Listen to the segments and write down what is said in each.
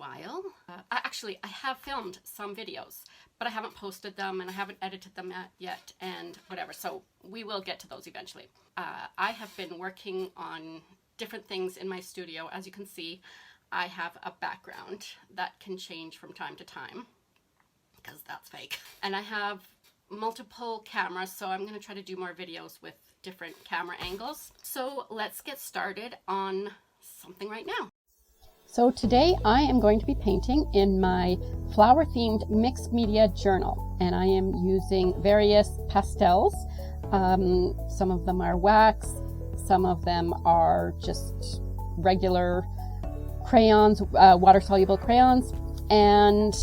while. Actually, I have filmed some videos, but I haven't posted them and I haven't edited them yet and whatever, so we will get to those eventually. I have been working on different things in my studio. As you can see, I have a background that can change from time to time because that's fake. And I have multiple cameras, so I'm going to try to do more videos with different camera angles. So let's get started on something right now. So today I am going to be painting in my flower themed mixed media journal, and I am using various pastels. Some of them are wax, some of them are just regular crayons, water soluble crayons, and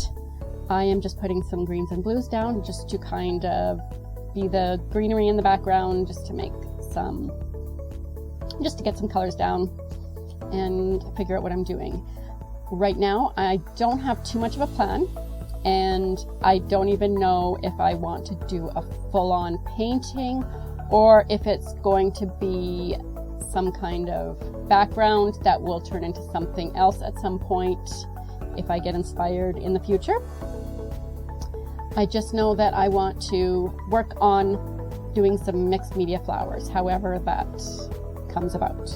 I am just putting some greens and blues down just to kind of be the greenery in the background, just to get some colors down and figure out what I'm doing. Right now, I don't have too much of a plan, and I don't even know if I want to do a full-on painting or if it's going to be some kind of background that will turn into something else at some point if I get inspired in the future. I just know that I want to work on doing some mixed media flowers, however that comes about.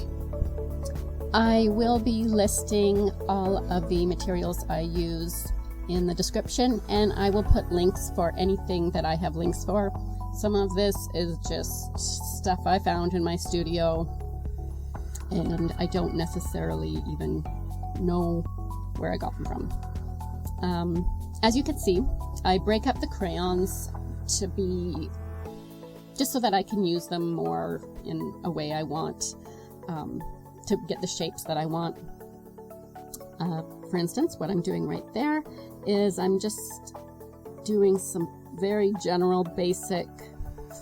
I will be listing all of the materials I use in the description, and I will put links for anything that I have links for. Some of this is just stuff I found in my studio, and I don't necessarily even know where I got them from. As you can see, I break up the crayons to be just so that I can use them more in a way I want, to get the shapes that I want. For instance, what I'm doing right there is I'm just doing some very general basic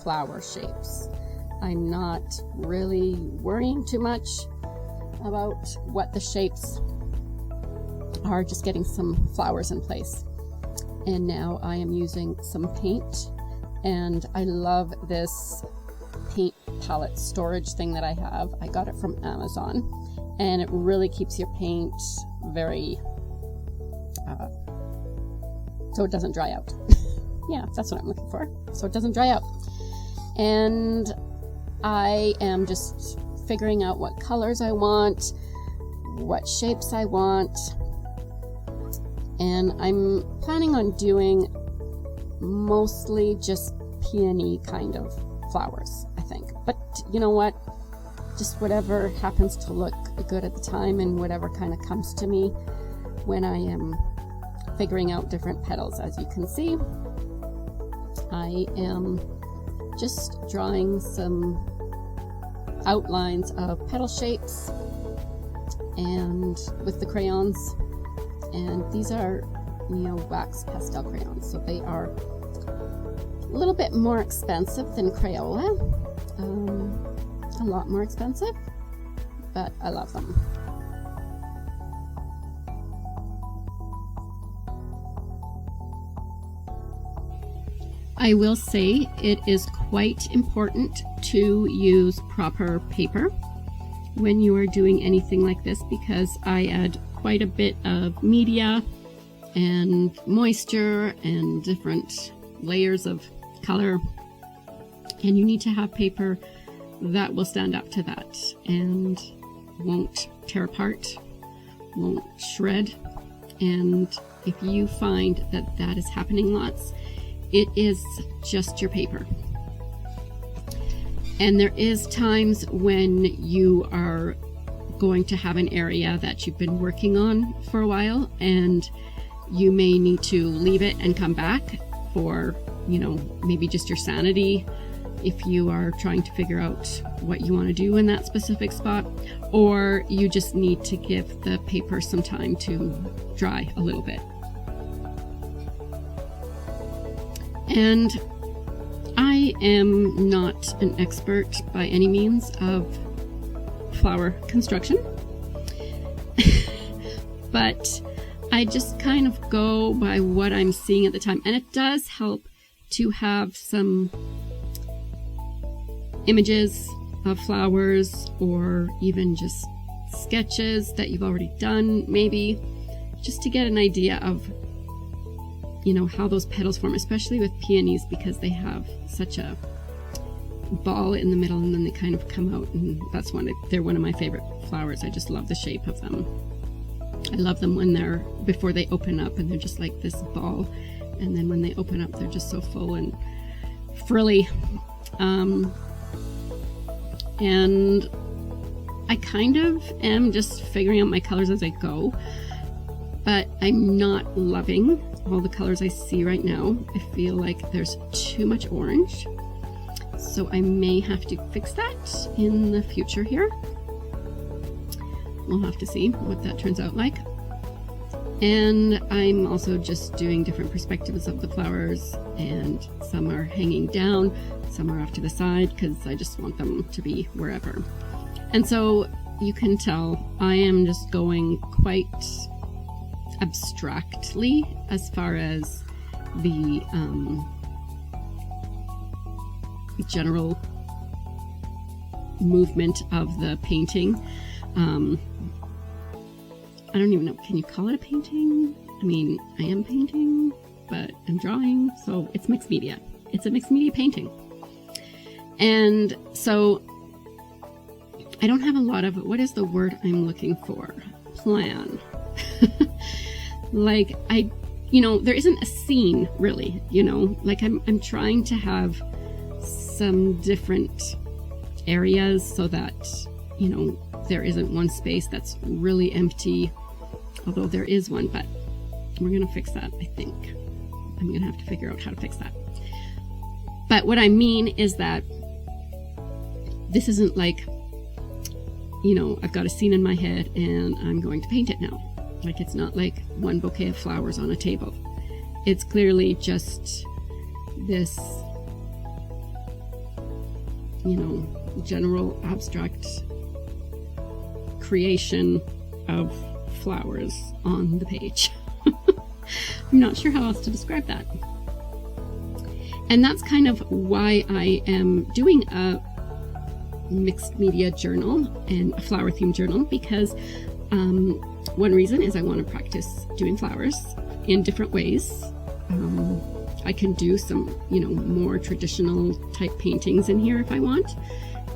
flower shapes. I'm not really worrying too much about what the shapes are, just getting some flowers in place. And now I am using some paint, and I love this paint palette storage thing that I have. I got it from Amazon, and it really keeps your paint very so it doesn't dry out. Yeah, that's what I'm looking for, so it doesn't dry out. And I am just figuring out what colors I want, what shapes I want, and I'm planning on doing mostly just peony kind of flowers, I think. But you know what? Just whatever happens to look good at the time and whatever kind of comes to me when I am figuring out different petals. As you can see, I am just drawing some outlines of petal shapes and with the crayons. And these are, wax pastel crayons, so they are a little bit more expensive than Crayola. A lot more expensive, but I love them. I will say it is quite important to use proper paper when you are doing anything like this, because I add quite a bit of media and moisture and different layers of color, and you need to have paper that will stand up to that and won't tear apart, won't shred. And if you find that that is happening lots, it is just your paper. And there is times when you are going to have an area that you've been working on for a while, and you may need to leave it and come back for, maybe just your sanity, if you are trying to figure out what you want to do in that specific spot, or you just need to give the paper some time to dry a little bit. And I am not an expert by any means of flower construction, but I just kind of go by what I'm seeing at the time, and it does help to have some images of flowers, or even just sketches that you've already done maybe, just to get an idea of, you know, how those petals form, especially with peonies, because they have such a ball in the middle and then they kind of come out, and they're one of my favorite flowers. I just love the shape of them. I love them when before they open up and they're just like this ball, and then when they open up they're just so full and frilly. And I kind of am just figuring out my colors as I go, but I'm not loving all the colors I see right now. I feel like there's too much orange, so I may have to fix that in the future here. We'll have to see what that turns out like. And I'm also just doing different perspectives of the flowers, and some are hanging down, some are off to the side, because I just want them to be wherever. And so you can tell I am just going quite abstractly as far as the general movement of the painting. I don't even know, can you call it a painting? I mean, I am painting, but I'm drawing, so it's mixed media. It's a mixed media painting. And so I don't have a lot of, what is the word I'm looking for? Plan. Like, you know, there isn't a scene really, you know, like I'm trying to have some different areas so that, you know, there isn't one space that's really empty, although there is one, but we're gonna fix that. I think I'm gonna have to figure out how to fix that. But what I mean is that this isn't like, you know, I've got a scene in my head and I'm going to paint it now. Like, it's not like one bouquet of flowers on a table. It's clearly just this, you know, general abstract creation of flowers on the page. I'm not sure how else to describe that. And that's kind of why I am doing a mixed media journal and a flower themed journal, because one reason is I want to practice doing flowers in different ways. I can do some, you know, more traditional type paintings in here if I want,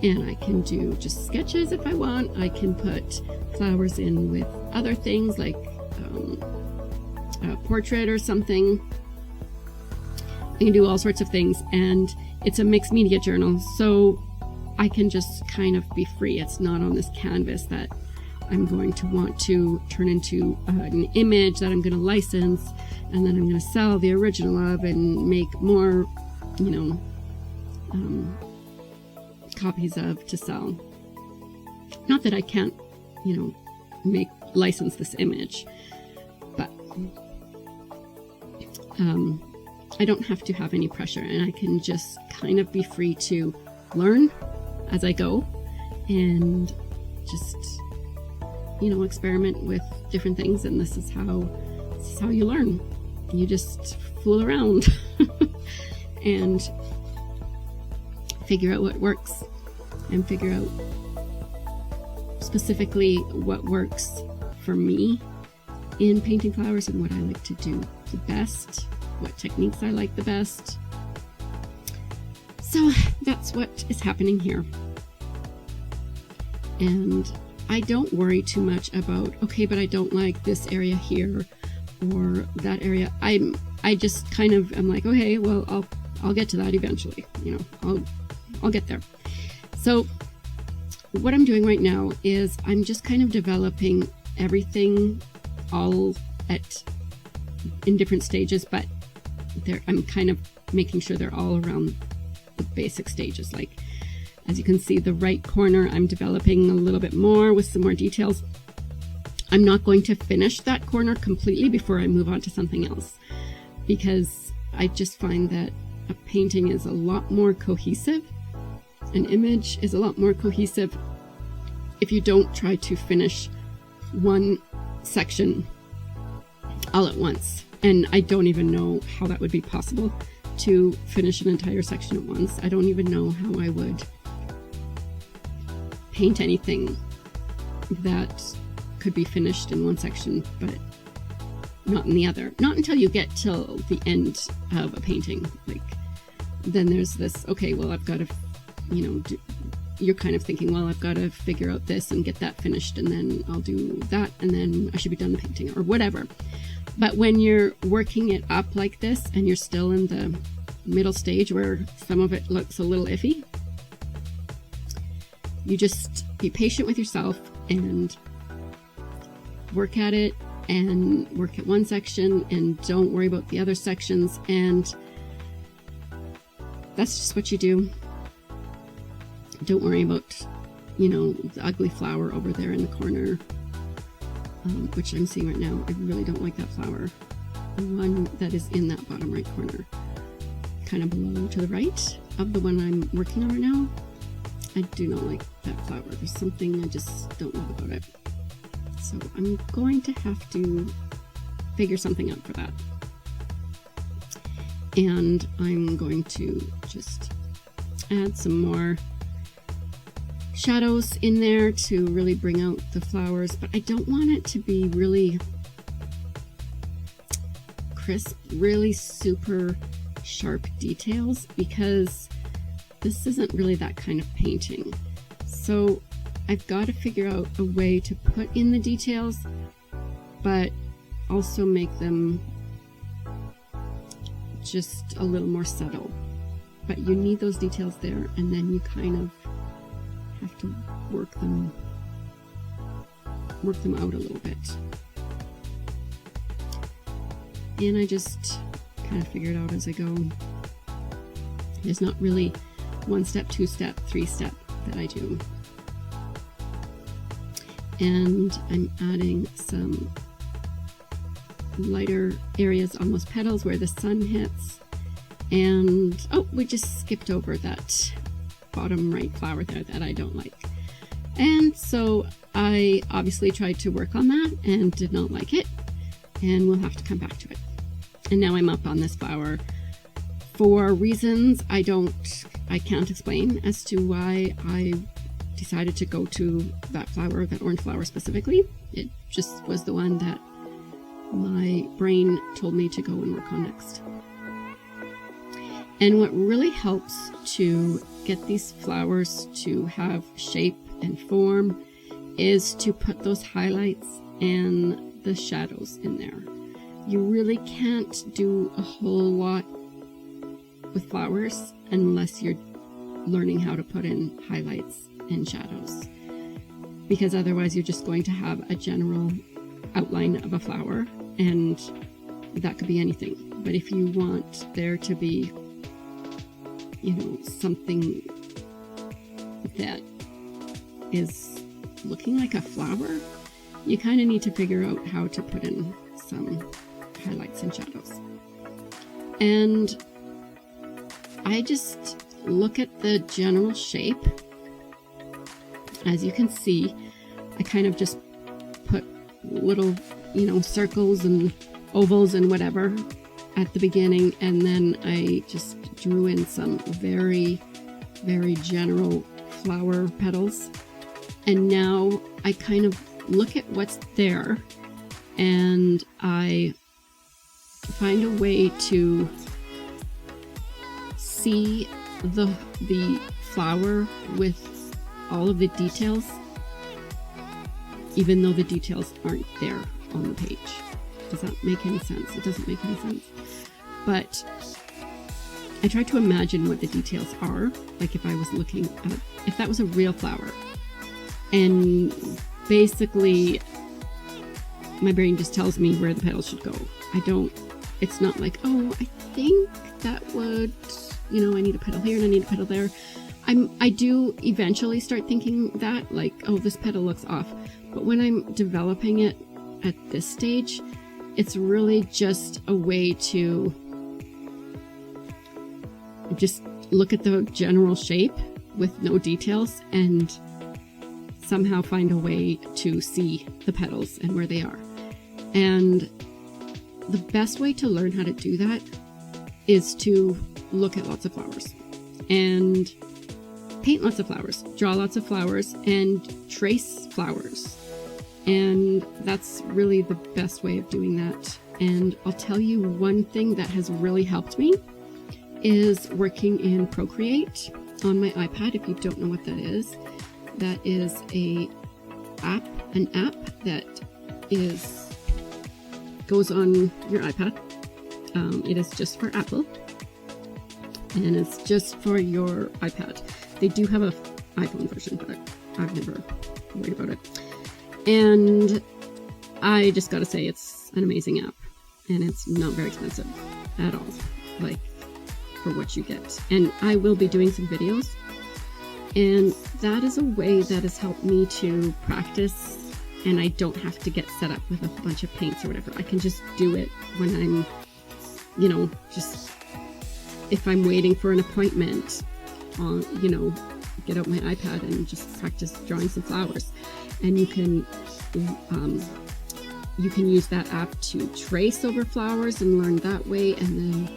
and I can do just sketches if I want. I can put flowers in with other things like a portrait or something. I can do all sorts of things, and it's a mixed media journal, so I can just kind of be free. It's not on this canvas that I'm going to want to turn into an image that I'm going to license, and then I'm going to sell the original of and make more, you know, copies of to sell. Not that I can't, you know, license this image, but I don't have to have any pressure, and I can just kind of be free to learn as I go and just, you know, experiment with different things. And this is how you learn. You just fool around and figure out what works, and figure out specifically what works for me in painting flowers and what I like to do the best, what techniques I like the best. So that's what is happening here. And I don't worry too much about, okay, but I don't like this area here or that area. I just kind of am like, okay, well, I'll get to that eventually. You know, I'll get there. So what I'm doing right now is I'm just kind of developing everything all in different stages, but I'm kind of making sure they're all around the basic stages. Like, as you can see, the right corner I'm developing a little bit more with some more details. I'm not going to finish that corner completely before I move on to something else, because I just find that a painting is a lot more cohesive. An image is a lot more cohesive if you don't try to finish one section all at once. And I don't even know how that would be possible, to finish an entire section at once. I don't even know how I would paint anything that could be finished in one section, but not in the other. Not until you get till the end of a painting. Like, then there's this, okay, well, I've got to, you know, you're kind of thinking, well, I've got to figure out this and get that finished, and then I'll do that, and then I should be done the painting or whatever. But when you're working it up like this and you're still in the middle stage where some of it looks a little iffy, you just be patient with yourself and work at it, and work at one section and don't worry about the other sections, and that's just what you do. Don't worry about, you know, the ugly flower over there in the corner, which I'm seeing right now. I really don't like that flower. The one that is in that bottom right corner, kind of below to the right of the one I'm working on right now. I do not like that flower. There's something I just don't love about it. So I'm going to have to figure something out for that. And I'm going to just add some more shadows in there to really bring out the flowers, but I don't want it to be really crisp, really super sharp details, because this isn't really that kind of painting. So I've got to figure out a way to put in the details, but also make them just a little more subtle. But you need those details there, and then you kind of have to work them out a little bit. And I just kind of figure it out as I go. There's not really one step, two step, three step that I do. And I'm adding some lighter areas on those petals where the sun hits. And oh, we just skipped over that bottom right flower there that I don't like. And so I obviously tried to work on that and did not like it, and we'll have to come back to it. And now I'm up on this flower for reasons I can't explain as to why I decided to go to that flower, that orange flower specifically. It just was the one that my brain told me to go and work on next. And what really helps to get these flowers to have shape and form is to put those highlights and the shadows in there. You really can't do a whole lot with flowers unless you're learning how to put in highlights and shadows, because otherwise you're just going to have a general outline of a flower, and that could be anything. But if you want there to be, you know, something that is looking like a flower, you kind of need to figure out how to put in some highlights and shadows. And I just look at the general shape. As you can see, I kind of just put little, you know, circles and ovals and whatever at the beginning, and then I just drew in some very, very general flower petals. And now I kind of look at what's there, and I find a way to see the flower with all of the details, even though the details aren't there on the page. Does that make any sense? It doesn't make any sense. But I try to imagine what the details are, like if I was looking at, if that was a real flower. And basically, my brain just tells me where the petals should go. It's not like, oh, I think that would, you know, I need a petal here and I need a petal there. I do eventually start thinking that, like, oh, this petal looks off. But when I'm developing it at this stage, it's really just a way to just look at the general shape with no details and somehow find a way to see the petals and where they are. And the best way to learn how to do that is to look at lots of flowers and paint lots of flowers, draw lots of flowers, and trace flowers. And that's really the best way of doing that. And I'll tell you one thing that has really helped me is working in Procreate on my iPad. If you don't know what that is an app that goes on your iPad. It is just for Apple, and it's just for your iPad. They do have an iPhone version, but I've never worried about it. And I just gotta say, it's an amazing app, and it's not very expensive at all, like for what you get. And I will be doing some videos, and that is a way that has helped me to practice, and I don't have to get set up with a bunch of paints or whatever. I can just do it when I'm, just if I'm waiting for an appointment, get out my iPad and just practice drawing some flowers. And you can use that app to trace over flowers and learn that way. And then,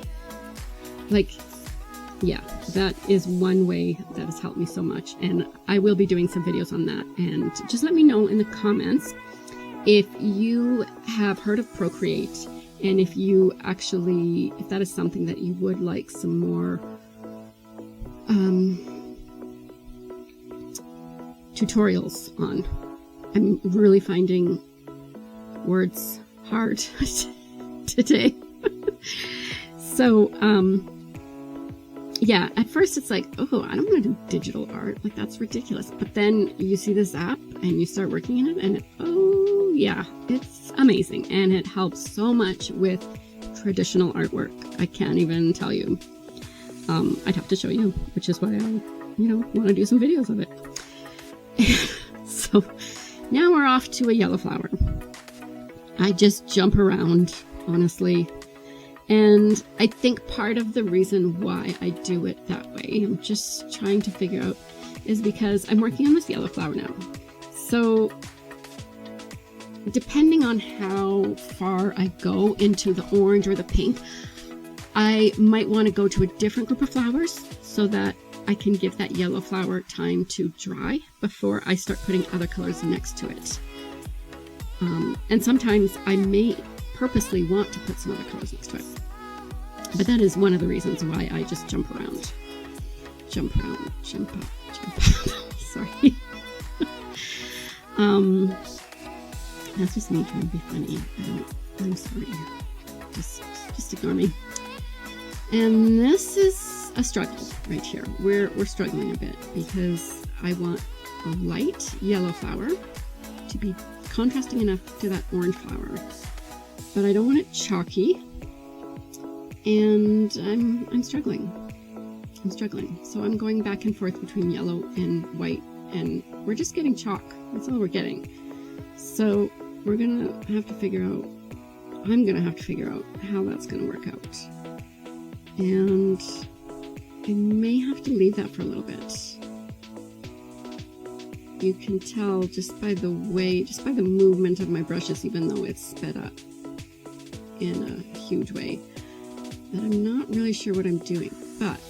that is one way that has helped me so much. And I will be doing some videos on that. And just let me know in the comments if you have heard of Procreate, and if that is something that you would like some more tutorials on. I'm really finding words hard today. So, at first it's like, oh, I don't want to do digital art. Like, that's ridiculous. But then you see this app and you start working in it, and it's amazing. And it helps so much with traditional artwork. I can't even tell you. I'd have to show you, which is why I, want to do some videos of it. So now we're off to a yellow flower. I just jump around, honestly. And I think part of the reason why I do it that way, I'm just trying to figure out, is because I'm working on this yellow flower now. So depending on how far I go into the orange or the pink, I might want to go to a different group of flowers so that I can give that yellow flower time to dry before I start putting other colors next to it. And sometimes I may purposely want to put some other colors next to it. But that is one of the reasons why I just jump around. Jump around, jump up, jump up. Sorry. That's just me trying to be funny. I'm sorry. Just ignore me. And this is a struggle right here. We're struggling a bit because I want a light yellow flower to be contrasting enough to that orange flower, but I don't want it chalky, and I'm struggling. So I'm going back and forth between yellow and white, and we're just getting chalk. That's all we're getting. So I'm gonna have to figure out how that's gonna work out. And I may have to leave that for a little bit. You can tell just by the movement of my brushes, even though it's sped up in a huge way, that I'm not really sure what I'm doing. But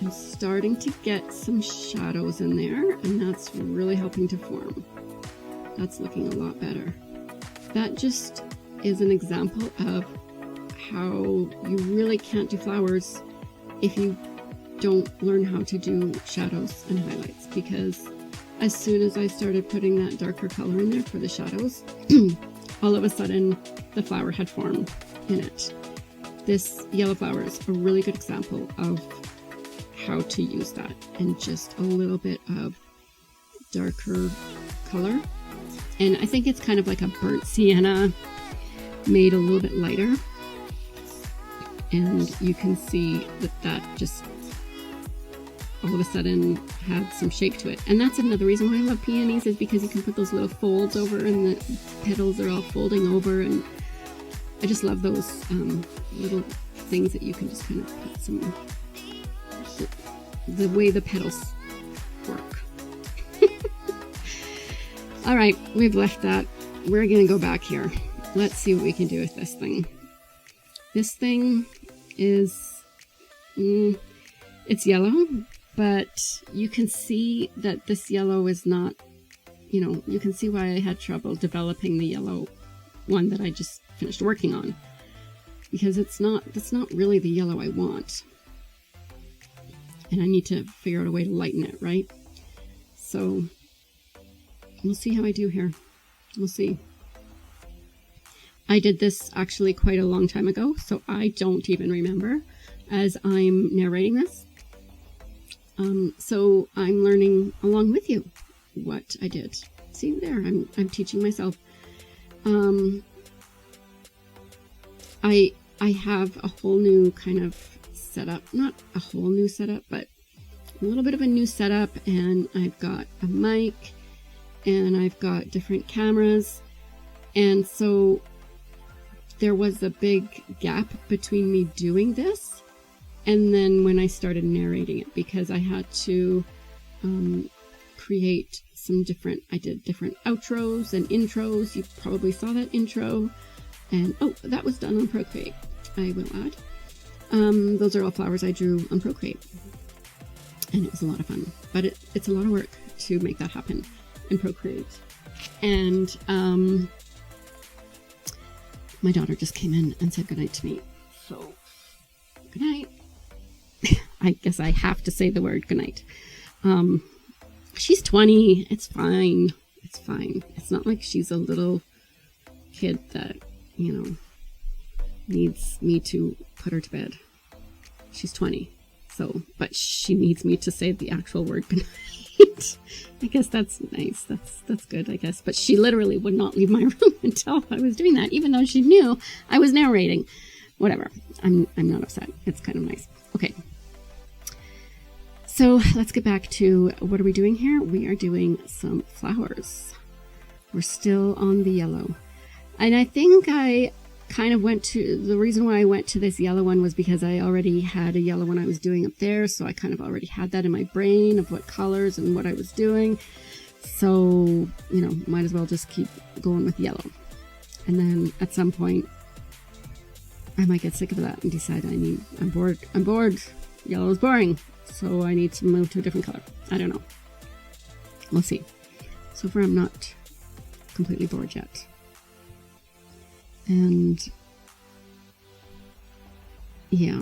I'm starting to get some shadows in there, and that's really helping to form. That's looking a lot better. That just is an example of how you really can't do flowers if you don't learn how to do shadows and highlights, because as soon as I started putting that darker color in there for the shadows, all of a sudden the flower had formed in it. This yellow flower is a really good example of how to use that, and just a little bit of darker color. And I think it's kind of like a burnt sienna made a little bit lighter. And you can see that just all of a sudden had some shape to it. And that's another reason why I love peonies, is because you can put those little folds over, and the petals are all folding over, and I just love those little things that you can just kind of put some, the way the petals work. All right, we've left that. We're gonna go back here. Let's see what we can do with this thing. This thing is, it's yellow, but you can see that this yellow is not you know, you can see why I had trouble developing the yellow one that I just finished working on, because that's not really the yellow I want. And I need to figure out a way to lighten it, right? So we'll see how I do here. We'll see. I did this actually quite a long time ago, so I don't even remember as I'm narrating this. So I'm learning along with you what I did. See there, I'm teaching myself. I have a whole new kind of setup, not a whole new setup, but a little bit of a new setup, and I've got a mic and I've got different cameras, and so there was a big gap between me doing this and then when I started narrating it, because I had to create some different, I did different outros and intros. You probably saw that intro, and oh, that was done on Procreate, I will add. Those are all flowers I drew on Procreate, and it was a lot of fun, but it's a lot of work to make that happen in Procreate. And my daughter just came in and said goodnight to me, so good night. I guess I have to say the word goodnight. She's 20. It's fine. It's fine. It's not like she's a little kid that, you know, needs me to put her to bed. She's 20. So, but she needs me to say the actual word goodnight. I guess that's nice. That's good, I guess. But she literally would not leave my room until I was doing that, even though she knew I was narrating. Whatever. I'm not upset. It's kind of nice. Okay. So let's get back to what are we doing here? We are doing some flowers. We're still on the yellow. And I think I kind of went to, the reason why I went to this yellow one was because I already had a yellow one I was doing up there. So I kind of already had that in my brain of what colors and what I was doing. So, you know, might as well just keep going with yellow. And then at some point, I might get sick of that and decide I'm bored. Yellow is boring. So I need to move to a different color. I don't know. We'll see. So far I'm not completely bored yet. And yeah.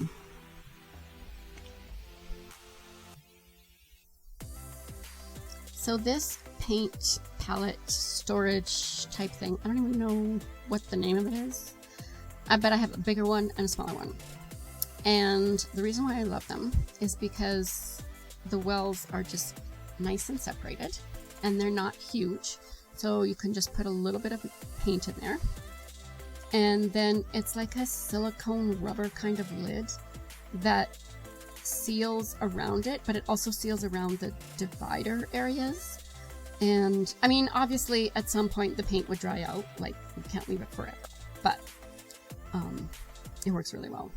So this paint palette storage type thing, I don't even know what the name of it is. I bet I have a bigger one and a smaller one. And the reason why I love them is because the wells are just nice and separated, and they're not huge. So you can just put a little bit of paint in there. And then it's like a silicone rubber kind of lid that seals around it, but it also seals around the divider areas. And I mean, obviously at some point the paint would dry out, like you can't leave it forever, but it works really well.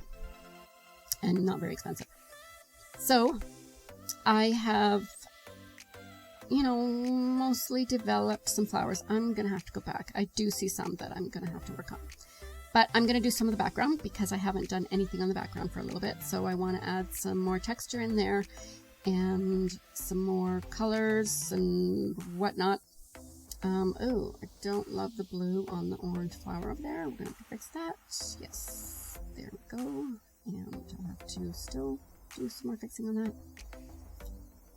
And not very expensive. So I have, you know, mostly developed some flowers. I'm gonna have to go back. I do see some that I'm gonna have to work on, but I'm gonna do some of the background because I haven't done anything on the background for a little bit. So I want to add some more texture in there and some more colors and whatnot. Oh, I don't love the blue on the orange flower over there. We're gonna have to fix that. Yes, there we go. And I'll have to still do some more fixing on that.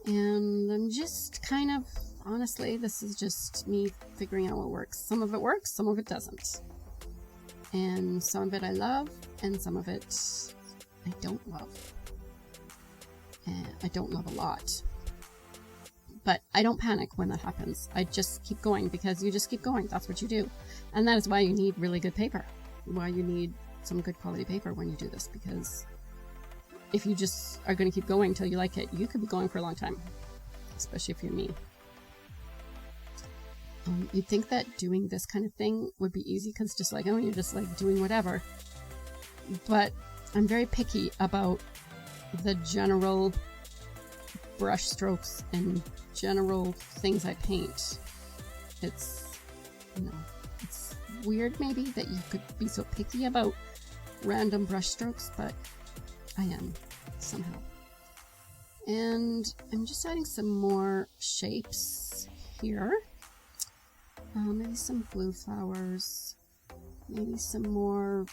And I'm just kind of, honestly, this is just me figuring out what works. Some of it works, some of it doesn't. And some of it I love, and some of it I don't love. And I don't love a lot. But I don't panic when that happens. I just keep going, because you just keep going. That's what you do. And that is why you need really good paper. Why you need some good quality paper when you do this, because if you just are going to keep going till you like it, you could be going for a long time, especially if you're me. You'd think that doing this kind of thing would be easy because just like, oh, you're just like doing whatever. But I'm very picky about the general brush strokes and general things I paint. It's, you know, it's weird maybe that you could be so picky about random brush strokes, but I am somehow. And I'm just adding some more shapes here. Maybe some blue flowers, maybe some more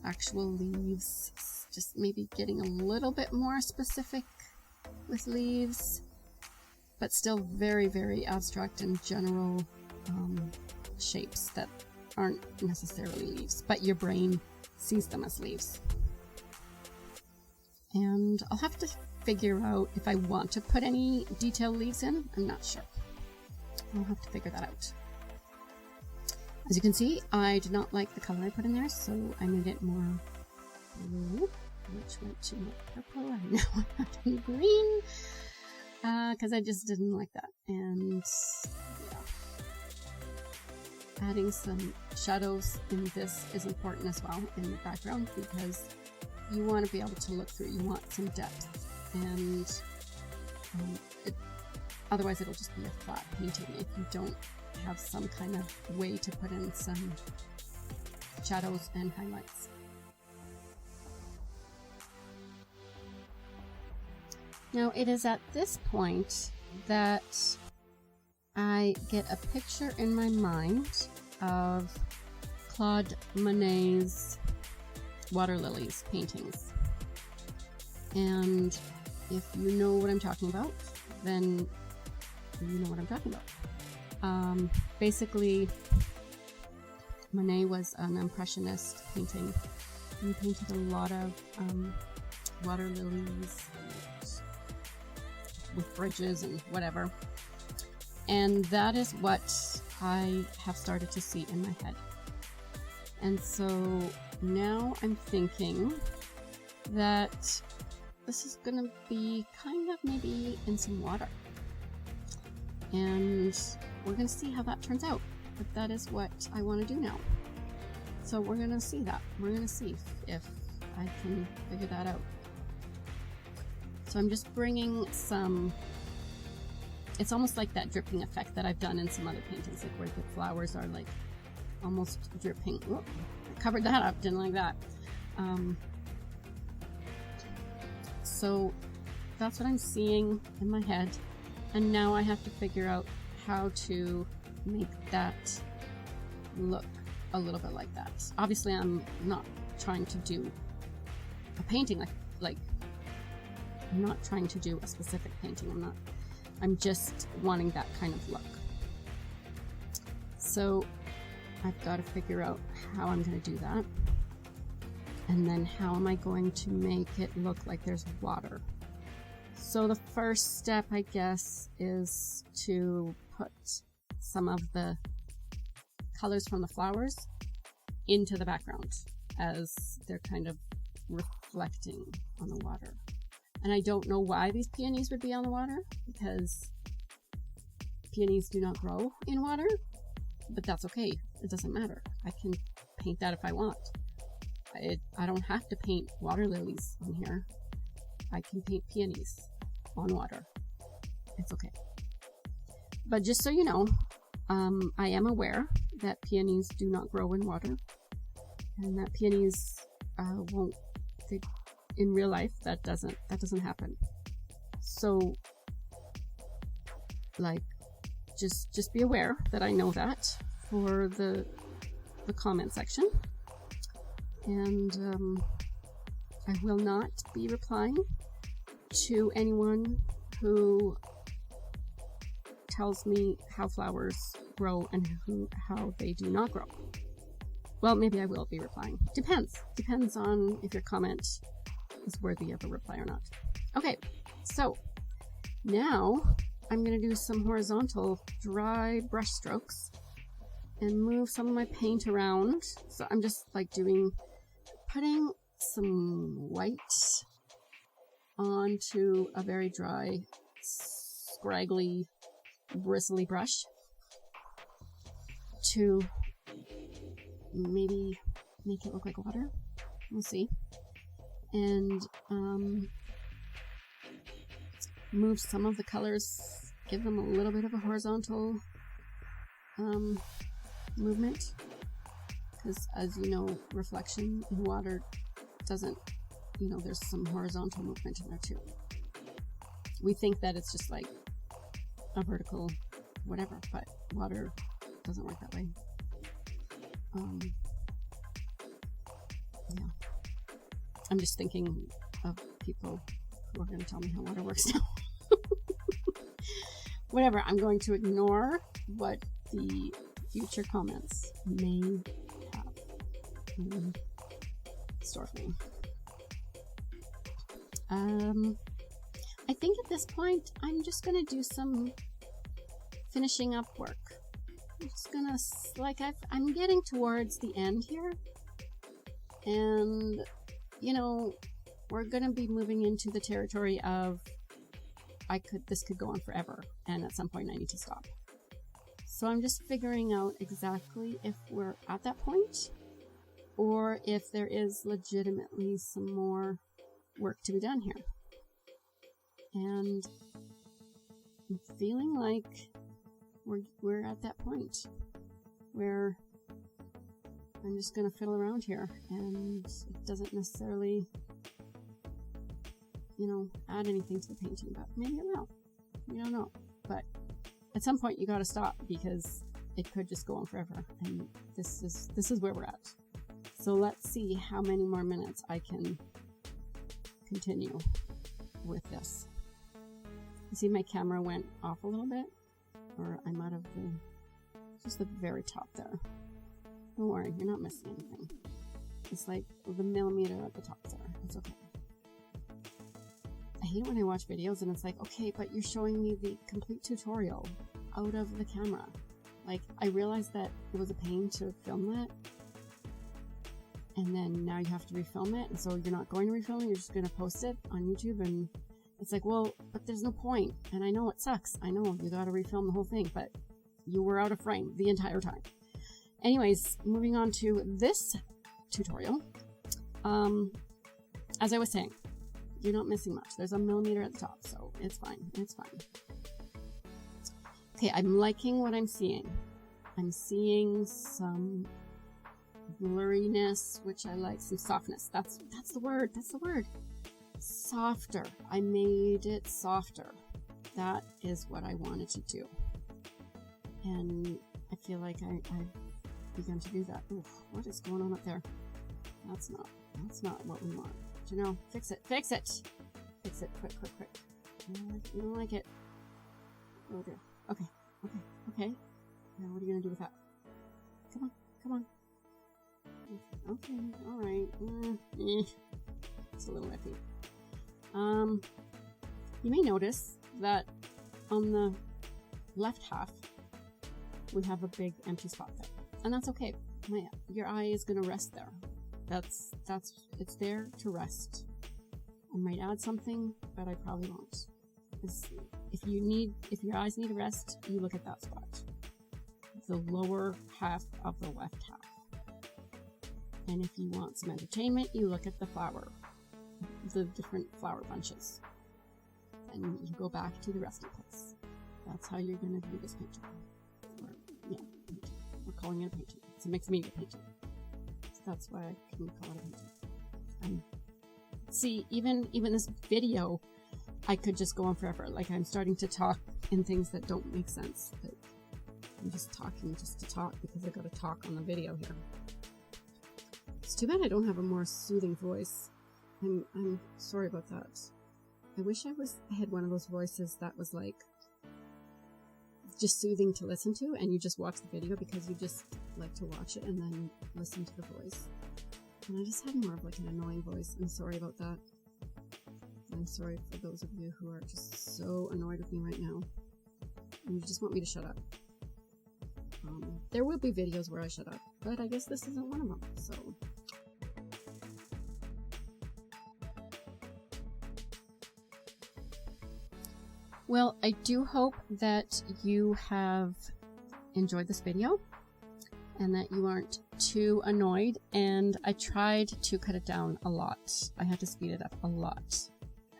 actual leaves, just maybe getting a little bit more specific with leaves, but still very, very abstract and general shapes that aren't necessarily leaves, but your brain sees them as leaves. And I'll have to figure out if I want to put any detailed leaves in. I'm not sure. I'll have to figure that out. As you can see, I did not like the color I put in there, so I made it more blue, which went to more purple, and now I'm adding green, because I just didn't like that. And yeah, adding some shadows in this is important as well in the background, because you want to be able to look through. You want some depth, and otherwise it'll just be a flat painting if you don't have some kind of way to put in some shadows and highlights. Now it is at this point that I get a picture in my mind of Claude Monet's water lilies paintings, and if you know what I'm talking about, then you know what I'm talking about. Basically, Monet was an impressionist painting. He painted a lot of water lilies with bridges and whatever, and that is what I have started to see in my head. And so now I'm thinking that this is gonna be kind of maybe in some water, and we're gonna see how that turns out. But that is what I want to do now. So we're gonna see that. We're gonna see if I can figure that out. So I'm just bringing some, it's almost like that dripping effect that I've done in some other paintings, like where the flowers are like almost dripping. Whoop, I covered that up, didn't like that. So that's what I'm seeing in my head, and now I have to figure out how to make that look a little bit like that. Obviously I'm not trying to do a painting like I'm not trying to do a specific painting. I'm just wanting that kind of look. So I've got to figure out how I'm going to do that, and then how am I going to make it look like there's water. So the first step, I guess, is to put some of the colors from the flowers into the background as they're kind of reflecting on the water. And I don't know why these peonies would be on the water, because peonies do not grow in water, but that's okay. It doesn't matter. I can paint that if I want. I don't have to paint water lilies on here. I can paint peonies on water. It's okay. But just so you know, I am aware that peonies do not grow in water, and that peonies won't. In real life, that doesn't happen. So, like, just be aware that I know that for the comment section, and I will not be replying to anyone who tells me how flowers grow and how they do not grow. Well, maybe I will be replying. Depends on if your comment is worthy of a reply or not. Okay, so now I'm going to do some horizontal dry brush strokes and move some of my paint around. So I'm just like putting some white onto a very dry, scraggly, bristly brush to maybe make it look like water. We'll see. And move some of the colors, give them a little bit of a horizontal movement, because as you know, reflection in water doesn't, there's some horizontal movement in there too. We think that it's just like a vertical whatever, but water doesn't work that way. Yeah. I'm just thinking of people who are going to tell me how water works now. Whatever, I'm going to ignore what the future comments may have in store for me. I think at this point, I'm just going to do some finishing up work. I'm just going to, like, I'm getting towards the end here. And, you know, we're going to be moving into the territory of this could go on forever, and at some point I need to stop. So I'm just figuring out exactly if we're at that point, or if there is legitimately some more work to be done here. And I'm feeling like we're at that point where I'm just going to fiddle around here, and it doesn't necessarily, you know, add anything to the painting, but maybe it will. We don't know. But at some point you got to stop, because it could just go on forever, and this is where we're at. So let's see how many more minutes I can continue with this. You see my camera went off a little bit, or I'm out of just the very top there. Don't worry, you're not missing anything. It's like the millimeter at the top there. It's okay. I hate it when I watch videos and it's like, okay, but you're showing me the complete tutorial out of the camera. Like, I realized that it was a pain to film that, and then now you have to refilm it, and so you're not going to refilm it, you're just going to post it on YouTube, and it's like, well, but there's no point, and I know it sucks. I know you got to refilm the whole thing, but you were out of frame the entire time. Anyways, moving on to this tutorial. As I was saying, you're not missing much. There's a millimeter at the top, so it's fine. It's fine. Okay, I'm liking what I'm seeing. I'm seeing some blurriness, which I like, some softness. That's the word. That's the word. Softer. I made it softer. That is what I wanted to do. And I feel like I've begun to do that. Oof, what is going on up there? That's not what we want. Do you know? Fix it. Fix it. Fix it. Quick, quick, quick. You don't like it. Oh dear. Okay. Okay. Okay. Now what are you gonna do with that? Come on. Come on. Okay. All right. It's a little iffy. You may notice that on the left half we have a big empty spot there, and that's okay. Your eye is going to rest there. It's there to rest. I might add something, but I probably won't. If your eyes need a rest, you look at that spot, the lower half of the left half. And if you want some entertainment, you look at the different flower bunches, and you go back to the resting place. That's how you're going to view this painting. We're calling it a painting. It's a mixed media painting. So that's why I can call it a painting. See, even this video, I could just go on forever. Like, I'm starting to talk in things that don't make sense. Like, I'm just talking just to talk because I got to talk on the video here. It's too bad I don't have a more soothing voice. I'm sorry about that. I wish I had one of those voices that was like just soothing to listen to, and you just watch the video because you just like to watch it and then listen to the voice. And I just have more of like an annoying voice. I'm sorry about that. I'm sorry for those of you who are just so annoyed with me right now and you just want me to shut up. There will be videos where I shut up, but I guess this isn't one of them, so. Well, I do hope that you have enjoyed this video and that you aren't too annoyed, and I tried to cut it down a lot. I had to speed it up a lot,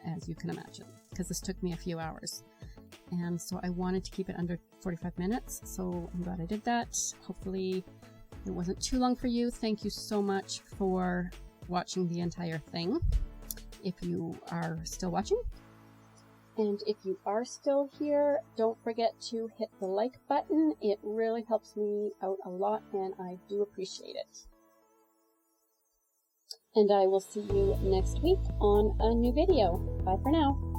as you can imagine, because this took me a few hours. And so I wanted to keep it under 45 minutes, so I'm glad I did that. Hopefully it wasn't too long for you. Thank you so much for watching the entire thing, if you are still watching. And if you are still here, don't forget to hit the like button. It really helps me out a lot, and I do appreciate it. And I will see you next week on a new video. Bye for now.